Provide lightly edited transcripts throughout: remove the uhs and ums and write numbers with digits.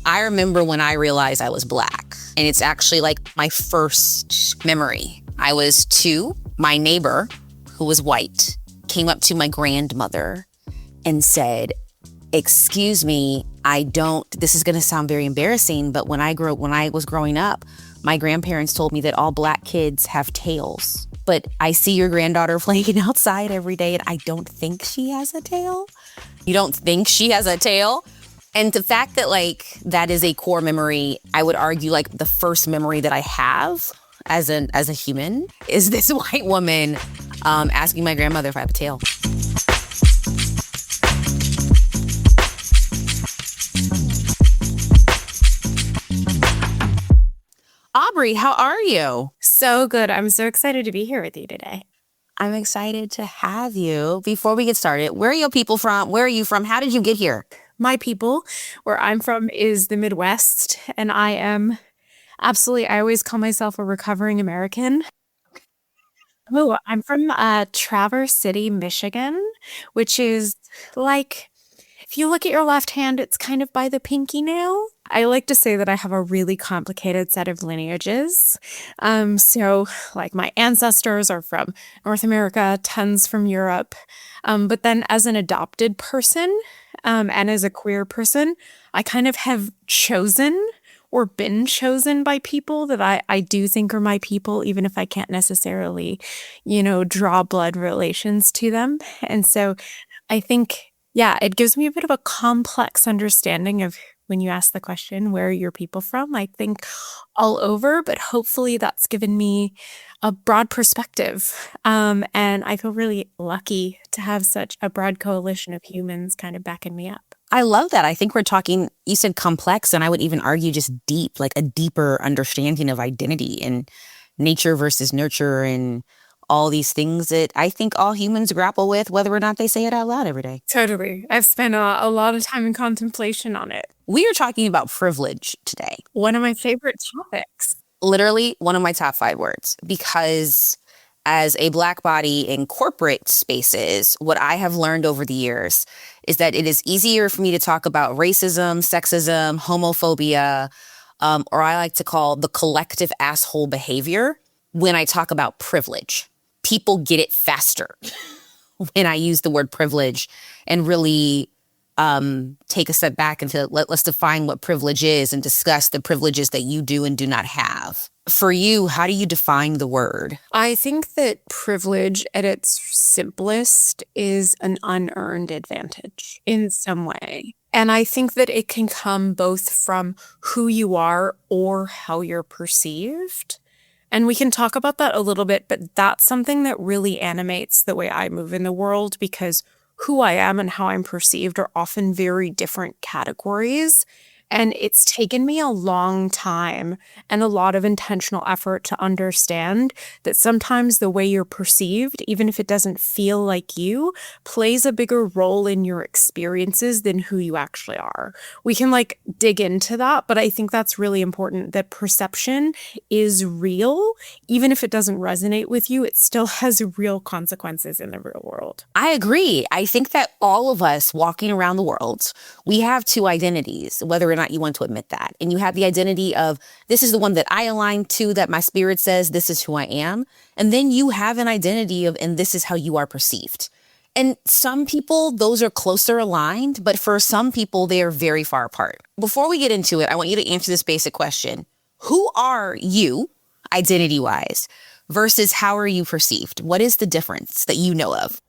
I remember when I realized I was Black, and it's actually like my first memory. I was 2. My neighbor, who was white, came up to my grandmother and said, "Excuse me, this is gonna sound very embarrassing, but when I was growing up, my grandparents told me that all Black kids have tails. But I see your granddaughter playing outside every day and I don't think she has a tail." You don't think she has a tail? And the fact that like that is a core memory, I would argue like the first memory that I have as a human is this white woman asking my grandmother if I have a tail. Aubrey, how are you? So good. I'm so excited to be here with you today. I'm excited to have you. Before we get started, where are your people from? Where are you from? How did you get here? My people, where I'm from, is the Midwest, and I always call myself a recovering American. Oh, I'm from Traverse City, Michigan, which is like, if you look at your left hand, it's kind of by the pinky nail. I like to say that I have a really complicated set of lineages. So like my ancestors are from North America, tons from Europe. But then as an adopted person, and as a queer person, I kind of have chosen or been chosen by people that I do think are my people, even if I can't necessarily, draw blood relations to them. And so I think, yeah, it gives me a bit of a complex understanding of when you ask the question, where are your people from? I think all over, but hopefully that's given me a broad perspective. And I feel really lucky to have such a broad coalition of humans kind of backing me up. I love that. I think we're talking, you said complex, and I would even argue just deep, like a deeper understanding of identity and nature versus nurture and all these things that I think all humans grapple with, whether or not they say it out loud every day. Totally. I've spent a lot of time in contemplation on it. We are talking about privilege today. One of my favorite topics. Literally one of my top 5 words, because as a Black body in corporate spaces, what I have learned over the years is that it is easier for me to talk about racism, sexism, homophobia, or I like to call the collective asshole behavior when I talk about privilege. People get it faster when I use the word privilege and really take a step back and let's define what privilege is and discuss the privileges that you do and do not have. For you, how do you define the word? I think that privilege at its simplest is an unearned advantage in some way. And I think that it can come both from who you are or how you're perceived. And we can talk about that a little bit, but that's something that really animates the way I move in the world, because who I am and how I'm perceived are often very different categories. And it's taken me a long time and a lot of intentional effort to understand that sometimes the way you're perceived, even if it doesn't feel like you, plays a bigger role in your experiences than who you actually are. We can dig into that, but I think that's really important, that perception is real. Even if it doesn't resonate with you, it still has real consequences in the real world. I agree. I think that all of us walking around the world, we have 2 identities, whether or not you want to admit that. And you have the identity of, this is the one that I align to, that my spirit says this is who I am. And then you have an identity of, and this is how you are perceived. And some people, those are closer aligned, but for some people, they are very far apart. Before we get into it, I want you to answer this basic question. Who are you, identity-wise, versus how are you perceived? What is the difference that you know of?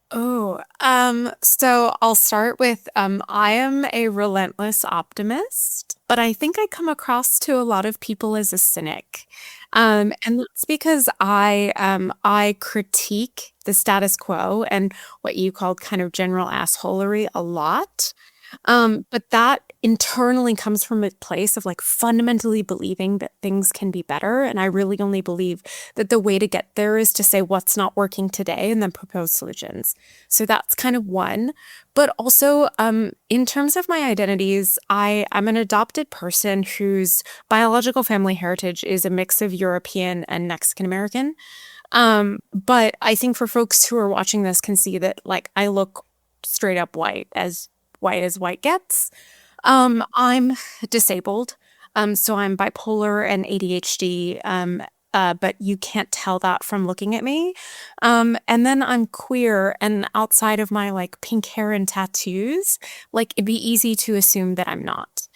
So I'll start with, I am a relentless optimist, but I think I come across to a lot of people as a cynic. And that's because I critique the status quo and what you called kind of general assholery a lot. But that internally comes from a place of fundamentally believing that things can be better. And I really only believe that the way to get there is to say what's not working today and then propose solutions. So that's kind of one. But also, in terms of my identities, I'm an adopted person whose biological family heritage is a mix of European and Mexican American. But I think for folks who are watching this can see that I look straight up white as white gets. I'm disabled. So I'm bipolar and ADHD. But you can't tell that from looking at me. And then I'm queer, and outside of my like pink hair and tattoos, like it'd be easy to assume that I'm not.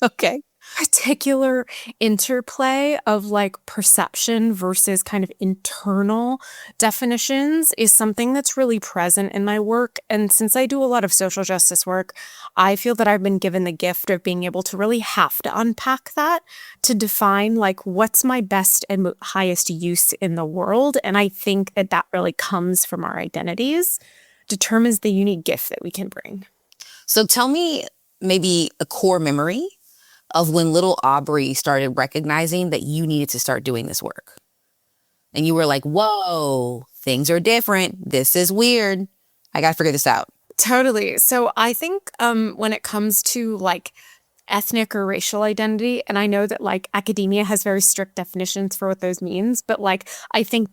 Okay. Particular interplay of like perception versus kind of internal definitions is something that's really present in my work. And since I do a lot of social justice work, I feel that I've been given the gift of being able to really have to unpack that to define like what's my best and highest use in the world. And I think that that really comes from our identities, determines the unique gift that we can bring. So tell me maybe a core memory of when little Aubrey started recognizing that you needed to start doing this work. And you were like, whoa, things are different. This is weird. I got to figure this out. Totally. So I think when it comes to like ethnic or racial identity, and I know that like academia has very strict definitions for what those means, but like I think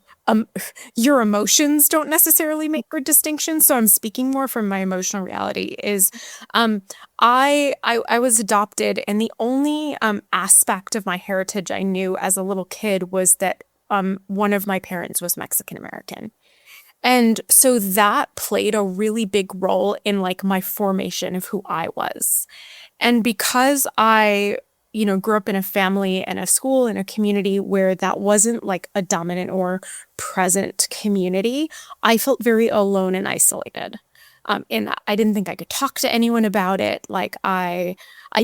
your emotions don't necessarily make good distinctions. So I'm speaking more from my emotional reality is I was adopted, and the only aspect of my heritage I knew as a little kid was that one of my parents was Mexican American. And so that played a really big role in like my formation of who I was. And because I, grew up in a family and a school and a community where that wasn't like a dominant or present community, I felt very alone and isolated. And I didn't think I could talk to anyone about it. Like I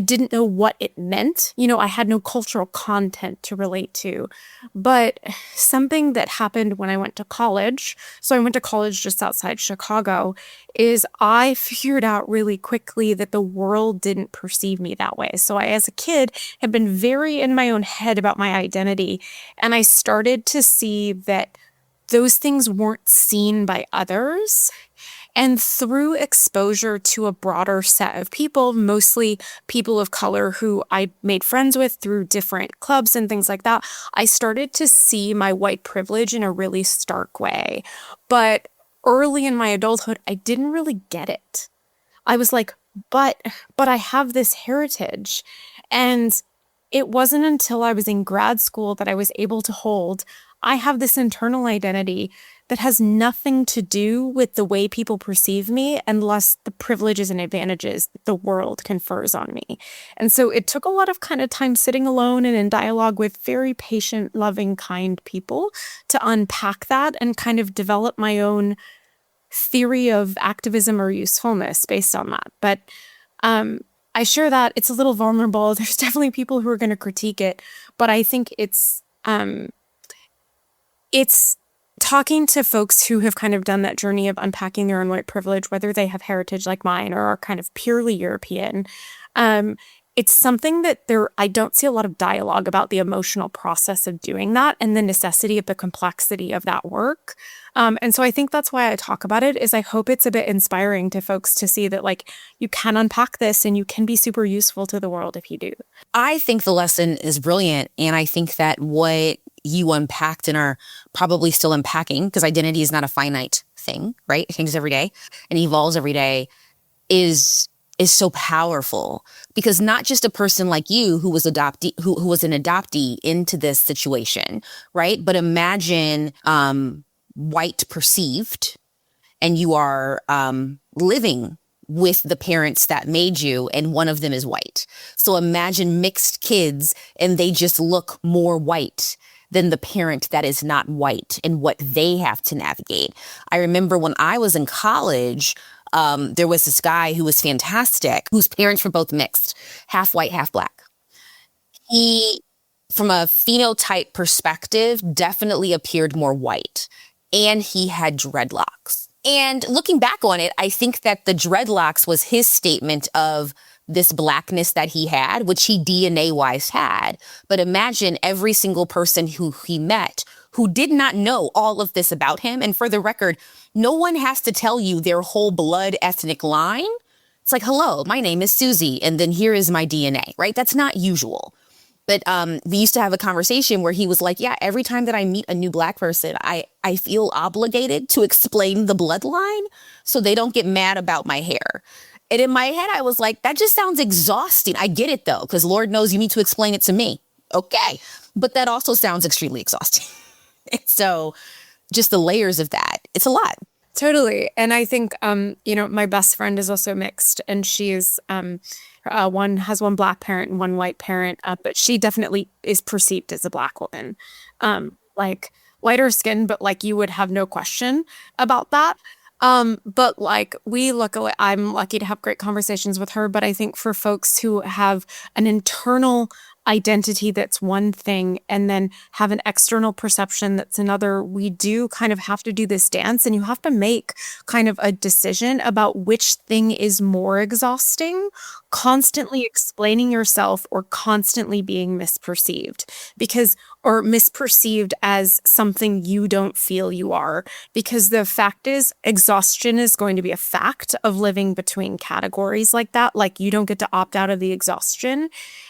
didn't know what it meant. I had no cultural content to relate to. But something that happened when I went to college, so I went to college just outside Chicago, is I figured out really quickly that the world didn't perceive me that way. So I, as a kid, had been very in my own head about my identity. And I started to see that those things weren't seen by others. And through exposure to a broader set of people, mostly people of color who I made friends with through different clubs and things like that, I started to see my white privilege in a really stark way. But early in my adulthood, I didn't really get it. I was like, but I have this heritage. And it wasn't until I was in grad school that I was able to hold, I have this internal identity that has nothing to do with the way people perceive me unless the privileges and advantages that the world confers on me. And so it took a lot of kind of time sitting alone and in dialogue with very patient, loving, kind people to unpack that and kind of develop my own theory of activism or usefulness based on that. But I share that it's a little vulnerable. There's definitely people who are going to critique it, but I think it's talking to folks who have kind of done that journey of unpacking their own white privilege, whether they have heritage like mine or are kind of purely European. It's something that I don't see a lot of dialogue about the emotional process of doing that and the necessity of the complexity of that work. And so I think that's why I talk about it, is I hope it's a bit inspiring to folks to see that like you can unpack this and you can be super useful to the world if you do. I think the lesson is brilliant. And I think that what you unpacked and are probably still unpacking, because identity is not a finite thing, right? It changes every day and evolves every day, is so powerful, because not just a person like you who was an adoptee into this situation, right? But imagine white perceived, and you are living with the parents that made you, and one of them is white. So imagine mixed kids and they just look more white than the parent that is not white and what they have to navigate. I remember when I was in college, there was this guy who was fantastic, whose parents were both mixed, half white, half black. He, from a phenotype perspective, definitely appeared more white, and he had dreadlocks. And looking back on it, I think that the dreadlocks was his statement of this blackness that he had, which he DNA-wise had. But imagine every single person who he met who did not know all of this about him. And for the record, no one has to tell you their whole blood ethnic line. It's like, hello, my name is Susie, and then here is my DNA, right? That's not usual. But we used to have a conversation where he was like, yeah, every time that I meet a new black person, I feel obligated to explain the bloodline so they don't get mad about my hair. And in my head, I was like, that just sounds exhausting. I get it though, because Lord knows you need to explain it to me. Okay. But that also sounds extremely exhausting. So just the layers of that, it's a lot. Totally. And I think, my best friend is also mixed, and she's one has one Black parent and one white parent, but she definitely is perceived as a Black woman, like lighter skin, but like you would have no question about that. But like I'm lucky to have great conversations with her, but I think for folks who have an internal identity that's one thing and then have an external perception that's another, we do kind of have to do this dance, and you have to make kind of a decision about which thing is more exhausting, constantly explaining yourself or constantly being misperceived or misperceived as something you don't feel you are. Because the fact is, exhaustion is going to be a fact of living between categories like that. Like, you don't get to opt out of the exhaustion.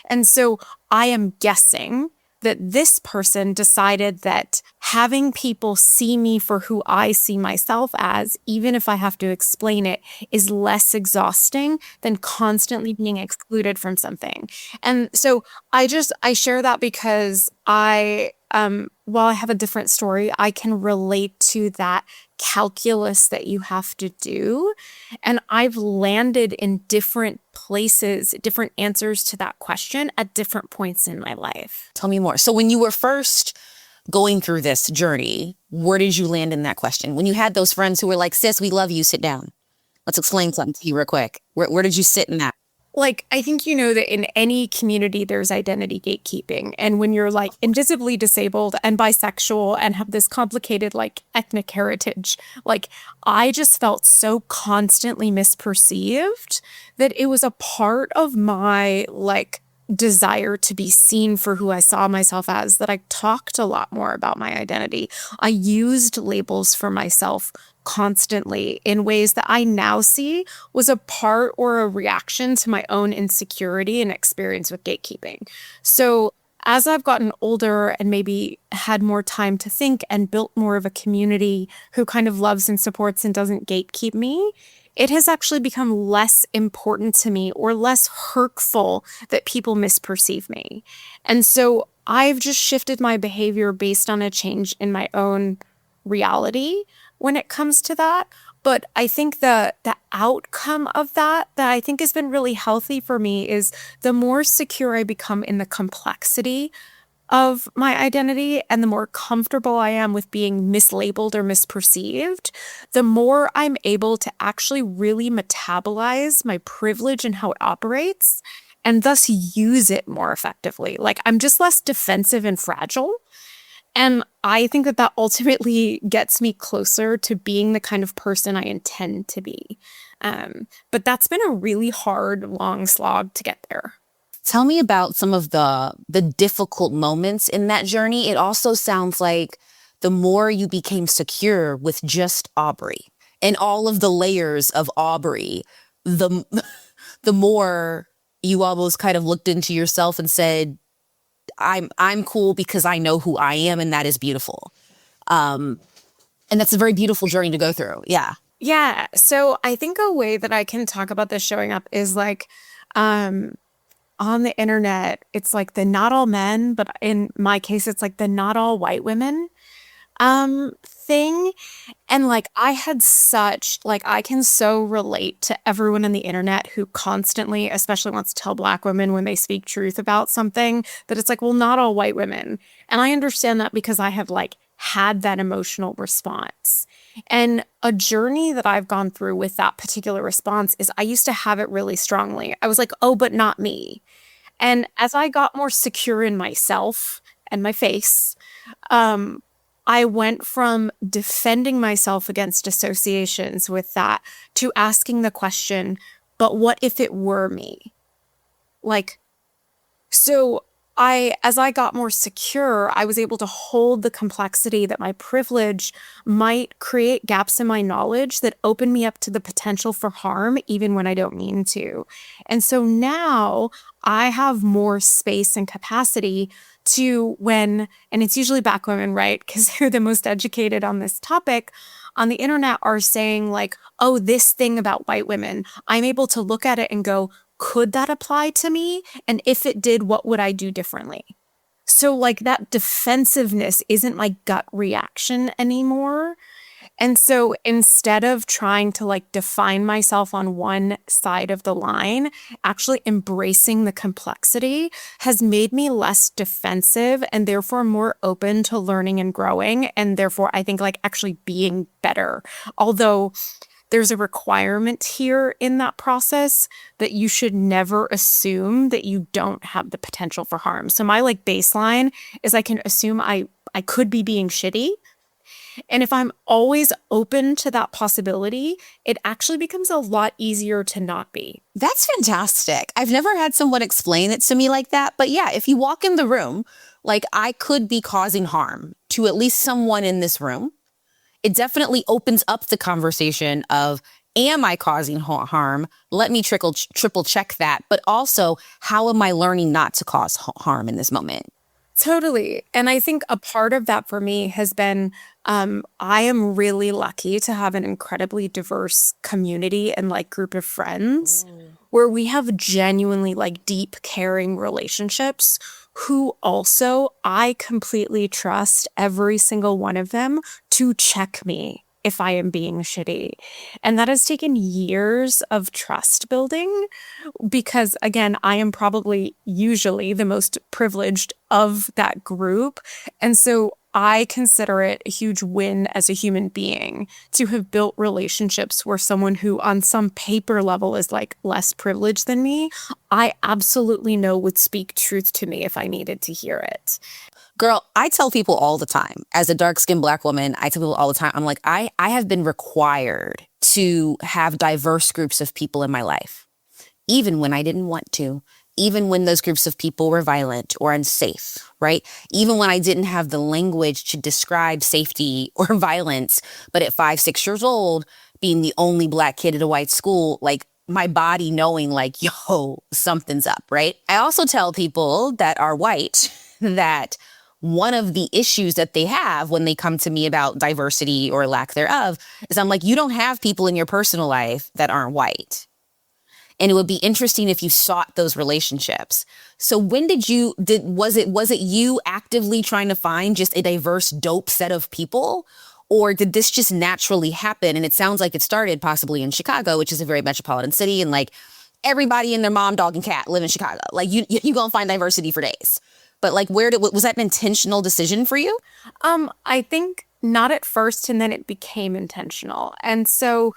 And so I am guessing that this person decided that having people see me for who I see myself as, even if I have to explain it, is less exhausting than constantly being excluded from something. And so I share that because while I have a different story, I can relate to that calculus that you have to do. And I've landed in different places, different answers to that question at different points in my life. Tell me more. So when you were first going through this journey, where did you land in that question? When you had those friends who were like, sis, we love you, sit down. Let's explain something to you real quick. Where did you sit in that? Like, I think you know that in any community, there's identity gatekeeping. And when you're like invisibly disabled and bisexual and have this complicated like ethnic heritage, like I just felt so constantly misperceived that it was a part of my like desire to be seen for who I saw myself as, that I talked a lot more about my identity. I used labels for myself constantly in ways that I now see was a part or a reaction to my own insecurity and experience with gatekeeping. So as I've gotten older and maybe had more time to think and built more of a community who kind of loves and supports and doesn't gatekeep me, it has actually become less important to me or less hurtful that people misperceive me. And so I've just shifted my behavior based on a change in my own reality when it comes to that. But I think the outcome of that I think has been really healthy for me is the more secure I become in the complexity of my identity and the more comfortable I am with being mislabeled or misperceived, the more I'm able to actually really metabolize my privilege and how it operates and thus use it more effectively. Like, I'm just less defensive and fragile. And I think that ultimately gets me closer to being the kind of person I intend to be. But that's been a really hard, long slog to get there. Tell me about some of the difficult moments in that journey. It also sounds like the more you became secure with just Aubrey and all of the layers of Aubrey, the more you almost kind of looked into yourself and said, I'm cool because I know who I am, and that is beautiful. And that's a very beautiful journey to go through. Yeah. Yeah. So I think a way that I can talk about this showing up is like, on the internet, it's like the not all men, but in my case, it's like the not all white women thing. And like I can so relate to everyone on the internet who constantly, especially wants to tell Black women when they speak truth about something, that it's like, well, not all white women. And I understand that because I have like had that emotional response. And a journey that I've gone through with that particular response is I used to have it really strongly. I was like, oh, but not me. And as I got more secure in myself and my face, I went from defending myself against associations with that to asking the question, but what if it were me? Like, so as I got more secure, I was able to hold the complexity that my privilege might create gaps in my knowledge that open me up to the potential for harm, even when I don't mean to. And so now I have more space and capacity to and it's usually Black women, right? Because they're the most educated on this topic. on the internet are saying like, oh, this thing about white women, I'm able to look at it and go, could that apply to me? And if it did, what would I do differently? So like that defensiveness isn't my gut reaction anymore. And so instead of trying to like define myself on one side of the line, actually embracing the complexity has made me less defensive and therefore more open to learning and growing. And therefore, I think like actually being better. Although there's a requirement here in that process that you should never assume that you don't have the potential for harm. So my like baseline is I can assume I could be being shitty. And if I'm always open to that possibility, it actually becomes a lot easier to not be. That's fantastic. I've never had someone explain it to me like that. But yeah, if you walk in the room, like I could be causing harm to at least someone in this room, it definitely opens up the conversation of, am I causing harm? Let me triple check that. But also, how am I learning not to cause harm in this moment? Totally. And I think a part of that for me has been, I am really lucky to have an incredibly diverse community and like group of friends where we have genuinely like deep, caring relationships who also I completely trust every single one of them to check me if I am being shitty. And that has taken years of trust building because, again, I am probably usually the most privileged of that group. And so I consider it a huge win as a human being to have built relationships where someone who on some paper level is like less privileged than me, I absolutely know would speak truth to me if I needed to hear it. Girl, I tell people all the time, as a dark-skinned Black woman, I tell people all the time, I'm like, I have been required to have diverse groups of people in my life, even when I didn't want to, even when those groups of people were violent or unsafe, right? Even when I didn't have the language to describe safety or violence, but at 5, 6 years old, being the only Black kid at a white school, like my body knowing like, yo, something's up, right? I also tell people that are white that one of the issues that they have when they come to me about diversity or lack thereof is I'm like, you don't have people in your personal life that aren't white. And it would be interesting if you sought those relationships. So when was it you actively trying to find just a diverse, dope set of people? Or did this just naturally happen? And it sounds like it started possibly in Chicago, which is a very metropolitan city. And like everybody and their mom, dog, and cat live in Chicago. Like you gonna find diversity for days. But like, was that an intentional decision for you? I think not at first, and then it became intentional. And so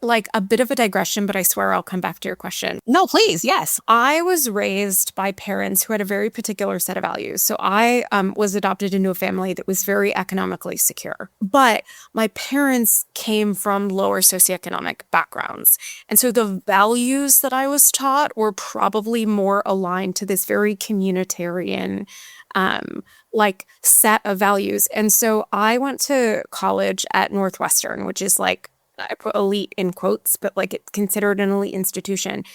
like a bit of a digression, but I swear I'll come back to your question. No, please. Yes. I was raised by parents who had a very particular set of values. So I was adopted into a family that was very economically secure. But my parents came from lower socioeconomic backgrounds. And so the values that I was taught were probably more aligned to this very communitarian like set of values. And so I went to college at Northwestern, which is like, I put elite in quotes, but like it's considered an elite institution.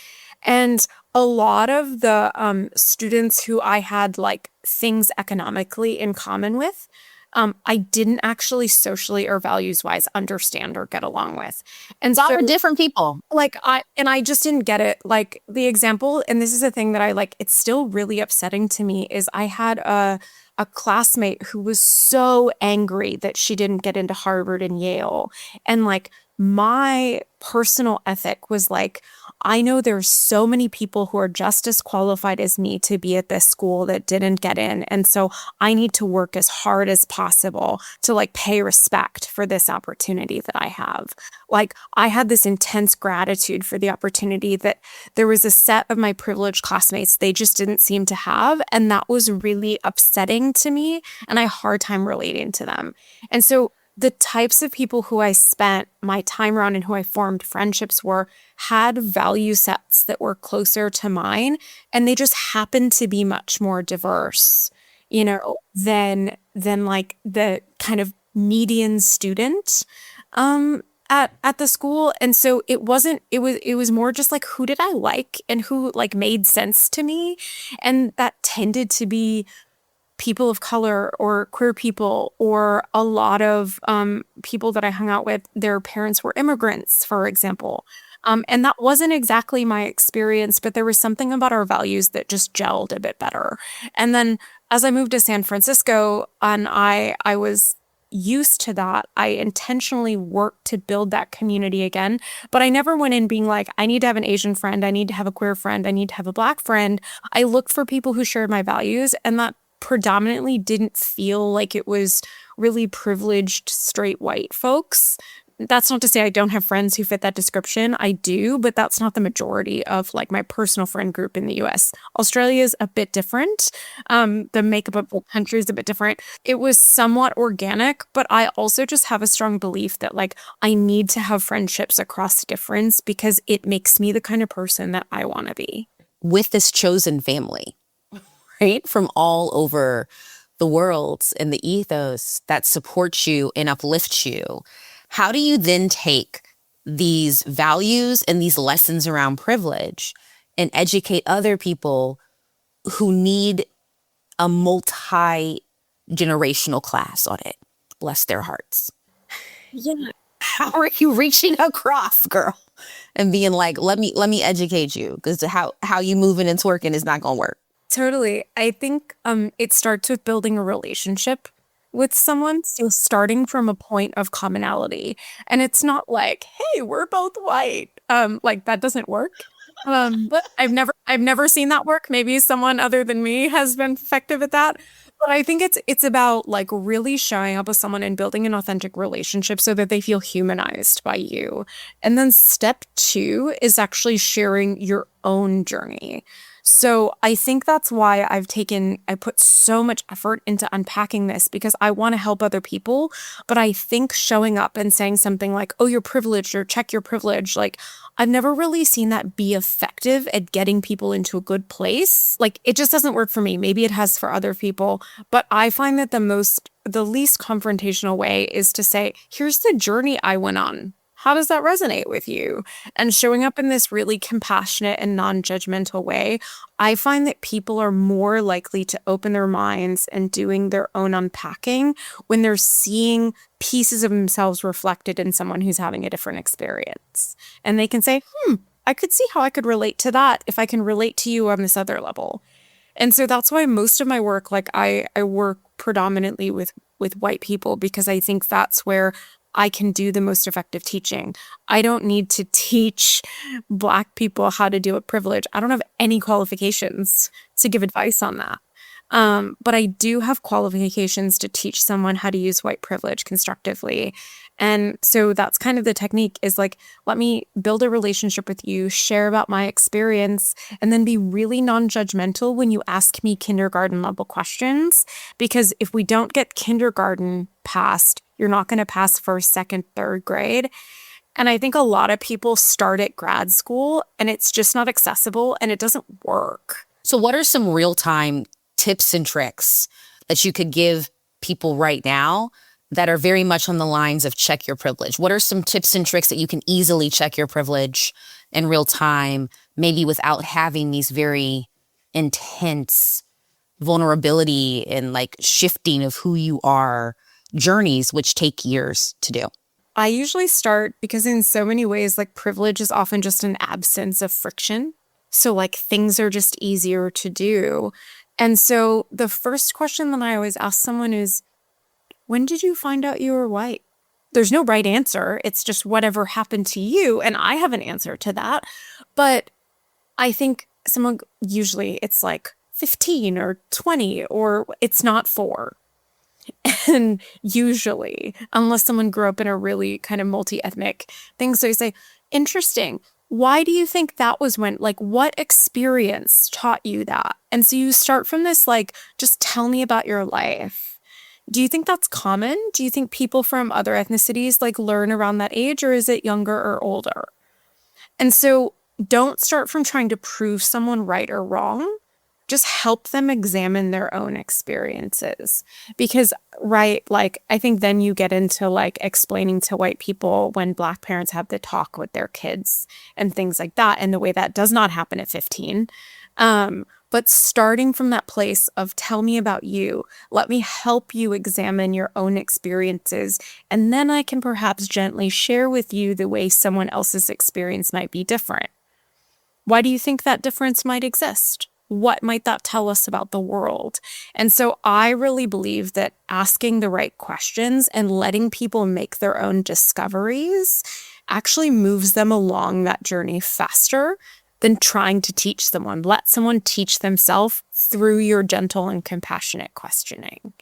And a lot of the students who I had like things economically in common with, I didn't actually socially or values-wise understand or get along with. And so we're different people. Like I just didn't get it. Like the example, and this is a thing that I like, it's still really upsetting to me, is I had a classmate who was so angry that she didn't get into Harvard and Yale. And like my personal ethic was like, I know there's so many people who are just as qualified as me to be at this school that didn't get in. And so I need to work as hard as possible to like pay respect for this opportunity that I have. Like I had this intense gratitude for the opportunity that there was a set of my privileged classmates they just didn't seem to have. And that was really upsetting to me. And I had a hard time relating to them. And so the types of people who I spent my time around and who I formed friendships had value sets that were closer to mine, and they just happened to be much more diverse, you know, than like the kind of median student at the school. And so it was more just like, who did I like and who like made sense to me, and that tended to be people of color or queer people, or a lot of people that I hung out with, their parents were immigrants, for example. And that wasn't exactly my experience, but there was something about our values that just gelled a bit better. And then as I moved to San Francisco and I was used to that, I intentionally worked to build that community again. But I never went in being like, I need to have an Asian friend, I need to have a queer friend, I need to have a Black friend. I looked for people who shared my values, and that predominantly didn't feel like it was really privileged straight white folks. That's not to say I don't have friends who fit that description. I do, but that's not the majority of like my personal friend group in the US. Australia is a bit different. The makeup of the country is a bit different. It was somewhat organic, but I also just have a strong belief that like I need to have friendships across difference because it makes me the kind of person that I want to be. With this chosen family, right? From all over the world and the ethos that supports you and uplifts you. How do you then take these values and these lessons around privilege and educate other people who need a multi-generational class on it? Bless their hearts. Yeah. How are you reaching across, girl, and being like, let me educate you, because how you moving and twerking is not going to work. Totally. I think it starts with building a relationship with someone, so starting from a point of commonality. And it's not like, hey, we're both white. Like that doesn't work. But I've never seen that work. Maybe someone other than me has been effective at that. But I think it's about like really showing up with someone and building an authentic relationship so that they feel humanized by you. And then step 2 is actually sharing your own journey. So I think that's why I put so much effort into unpacking this, because I want to help other people. But I think showing up and saying something like, oh, you're privileged, or check your privilege, like I've never really seen that be effective at getting people into a good place. Like it just doesn't work for me. Maybe it has for other people. But I find that the least confrontational way is to say, here's the journey I went on. How does that resonate with you? And showing up in this really compassionate and non-judgmental way, I find that people are more likely to open their minds and doing their own unpacking when they're seeing pieces of themselves reflected in someone who's having a different experience. And they can say, I could see how I could relate to that if I can relate to you on this other level. And so that's why most of my work, like I work predominantly with white people, because I think that's where I can do the most effective teaching. I don't need to teach Black people how to deal with privilege. I don't have any qualifications to give advice on that. But I do have qualifications to teach someone how to use white privilege constructively. And so that's kind of the technique, is like, let me build a relationship with you, share about my experience, and then be really non-judgmental when you ask me kindergarten level questions. Because if we don't get kindergarten passed, you're not going to pass first, second, third grade. And I think a lot of people start at grad school and it's just not accessible and it doesn't work. So what are some real-time tips and tricks that you could give people right now that are very much on the lines of check your privilege? What are some tips and tricks that you can easily check your privilege in real time, maybe without having these very intense vulnerability and like shifting of who you are journeys, which take years to do? I usually start, because in so many ways, like privilege is often just an absence of friction. So like things are just easier to do. And so the first question that I always ask someone is, when did you find out you were white? There's no right answer. It's just whatever happened to you. And I have an answer to that. But I think usually it's like 15 or 20, or it's not 4. And usually, unless someone grew up in a really kind of multi-ethnic thing, so you say, interesting. Why do you think that was when? Like, what experience taught you that? And so you start from this, like, just tell me about your life. Do you think that's common? Do you think people from other ethnicities like learn around that age, or is it younger or older? And so don't start from trying to prove someone right or wrong. Just help them examine their own experiences. Because, right, like, I think then you get into like explaining to white people when Black parents have the talk with their kids and things like that, and the way that does not happen at 15. But starting from that place of tell me about you, let me help you examine your own experiences, and then I can perhaps gently share with you the way someone else's experience might be different. Why do you think that difference might exist? What might that tell us about the world? And so I really believe that asking the right questions and letting people make their own discoveries actually moves them along that journey faster than trying to teach someone. Let someone teach themselves through your gentle and compassionate questioning.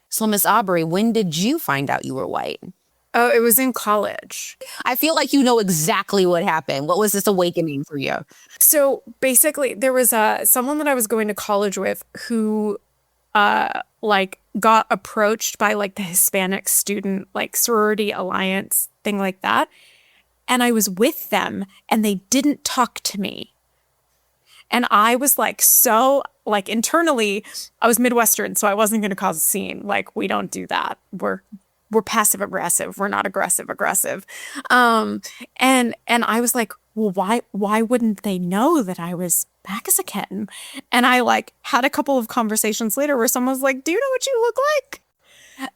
So, Miss Aubrey, when did you find out you were white? Oh, it was in college. I feel like you know exactly what happened. What was this awakening for you? So basically, there was someone that I was going to college with who got approached by the Hispanic student sorority alliance thing like that. And I was with them and they didn't talk to me. And I was so internally, I was Midwestern, so I wasn't going to cause a scene. We don't do that. We're passive aggressive. We're not aggressive. And I was like, well, why wouldn't they know that I was Mexican? And I had a couple of conversations later where someone was like, do you know what you look like?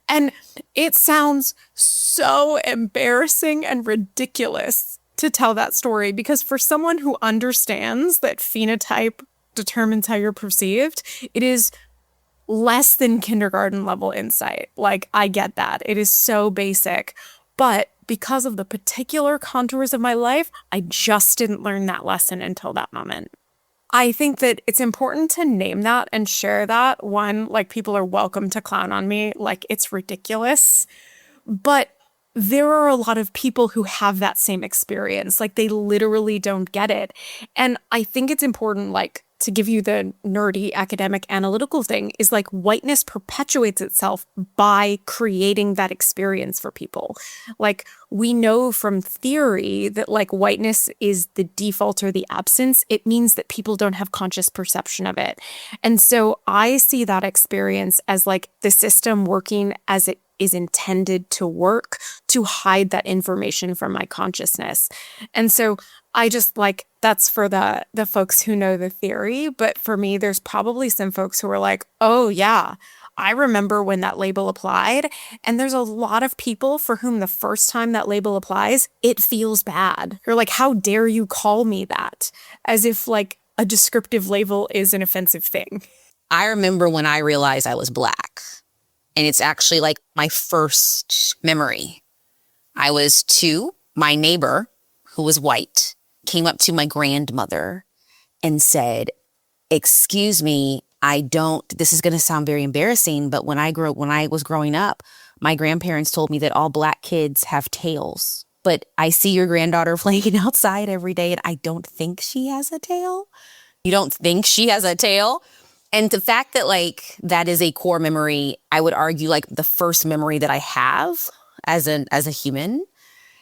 And it sounds so embarrassing and ridiculous to tell that story, because for someone who understands that phenotype determines how you're perceived, it is less than kindergarten level insight. I get that. It is so basic. But because of the particular contours of my life, I just didn't learn that lesson until that moment. I think that it's important to name that and share that. One, people are welcome to clown on me. It's ridiculous. But there are a lot of people who have that same experience. They literally don't get it. And I think it's important, to give you the nerdy academic analytical thing, is whiteness perpetuates itself by creating that experience for people. We know from theory that whiteness is the default or the absence. It means that people don't have conscious perception of it. And so I see that experience as the system working as it is intended to work to hide that information from my consciousness. And so I just that's for the folks who know the theory. But for me, there's probably some folks who are oh yeah, I remember when that label applied. And there's a lot of people for whom the first time that label applies, it feels bad. You're how dare you call me that? As if a descriptive label is an offensive thing. I remember when I realized I was Black. And it's actually my first memory. I was 2. My neighbor, who was white, came up to my grandmother and said, excuse me, this is going to sound very embarrassing, but when I was growing up, my grandparents told me that all Black kids have tails. But I see your granddaughter playing outside every day and I don't think she has a tail. You don't think she has a tail? And the fact that that is a core memory, I would argue the first memory that I have as a human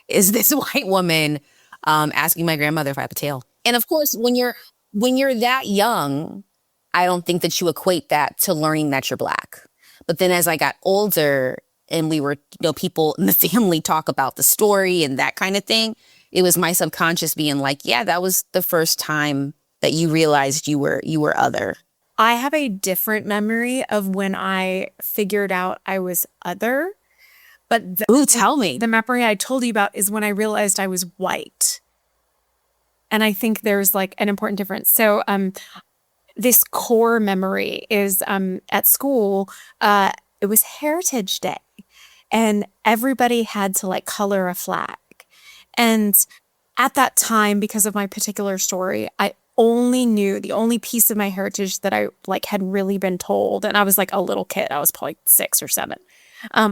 is this white woman asking my grandmother if I have a tail. And of course, when you're that young, I don't think that you equate that to learning that you're Black. But then as I got older and we were, people in the family talk about the story and that kind of thing, it was my subconscious being yeah, that was the first time that you realized you were other. I have a different memory of when I figured out I was other. But tell me. The memory I told you about is when I realized I was white. And I think there's an important difference. So this core memory is at school, it was Heritage Day. And everybody had to color a flag. And at that time, because of my particular story, I only knew the only piece of my heritage that I had really been told, and I was a little kid, I was probably 6 or 7,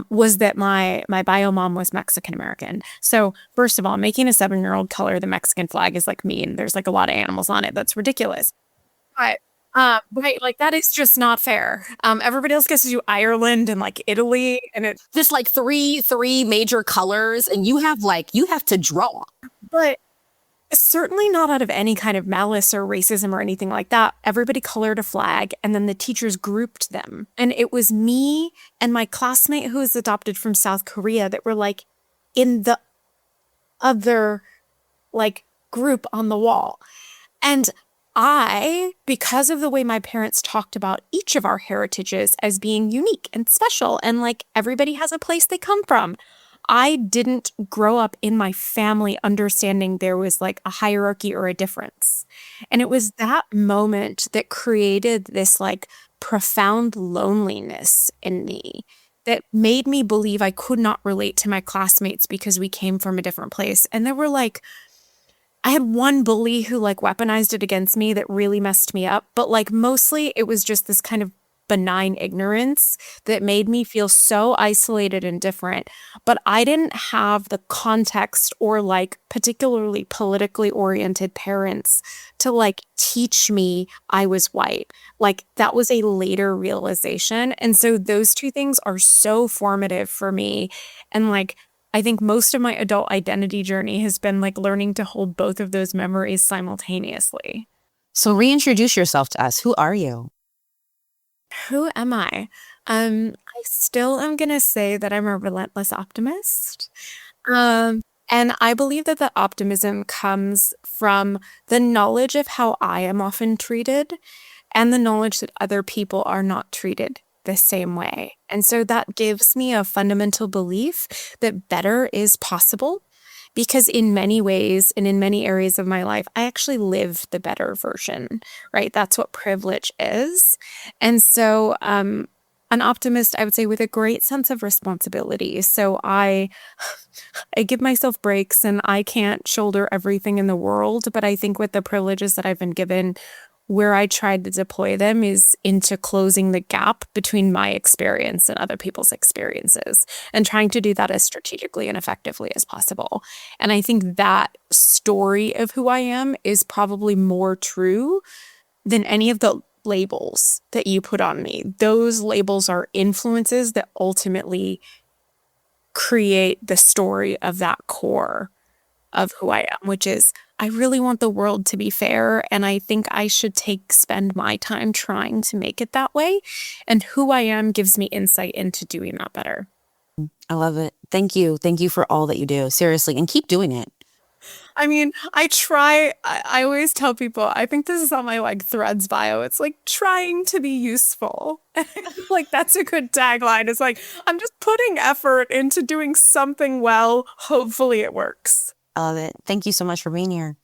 was that my bio mom was Mexican American. So first of all, making a 7-year-old color the Mexican flag is mean. There's a lot of animals on it. That's ridiculous. But that is just not fair. Everybody else gets to do Ireland and Italy, and it's just three major colors, and you have to draw. But certainly not out of any kind of malice or racism or anything like that. Everybody colored a flag and then the teachers grouped them. And it was me and my classmate who was adopted from South Korea that were in the other group on the wall. And because of the way my parents talked about each of our heritages as being unique and special and like everybody has a place they come from, I didn't grow up in my family understanding there was like a hierarchy or a difference. And it was that moment that created this like profound loneliness in me that made me believe I could not relate to my classmates because we came from a different place. And there were like, I had one bully who like weaponized it against me that really messed me up, but like mostly it was just this kind of benign ignorance that made me feel so isolated and different. But I didn't have the context or like particularly politically oriented parents to like teach me I was white. Like that was a later realization. And so those two things are so formative for me. And like, I think most of my adult identity journey has been like learning to hold both of those memories simultaneously. So reintroduce yourself to us. Who are you? Who am I? I still am going to say that I'm a relentless optimist. And I believe that the optimism comes from the knowledge of how I am often treated and the knowledge that other people are not treated the same way. And so that gives me a fundamental belief that better is possible because in many ways and in many areas of my life, I actually live the better version, right? That's what privilege is. And so an optimist, I would say, with a great sense of responsibility. So I give myself breaks and I can't shoulder everything in the world, but I think with the privileges that I've been given, where I tried to deploy them is into closing the gap between my experience and other people's experiences and trying to do that as strategically and effectively as possible. And I think that story of who I am is probably more true than any of the labels that you put on me. Those labels are influences that ultimately create the story of that core of who I am, which is I really want the world to be fair, and I think I should spend my time trying to make it that way. And who I am gives me insight into doing that better. I love it. Thank you. Thank you for all that you do. Seriously. And keep doing it. I mean, I always tell people, I think this is on my like Threads bio. It's like trying to be useful. Like that's a good tagline. It's like, I'm just putting effort into doing something well. Hopefully it works. I love it. Thank you so much for being here.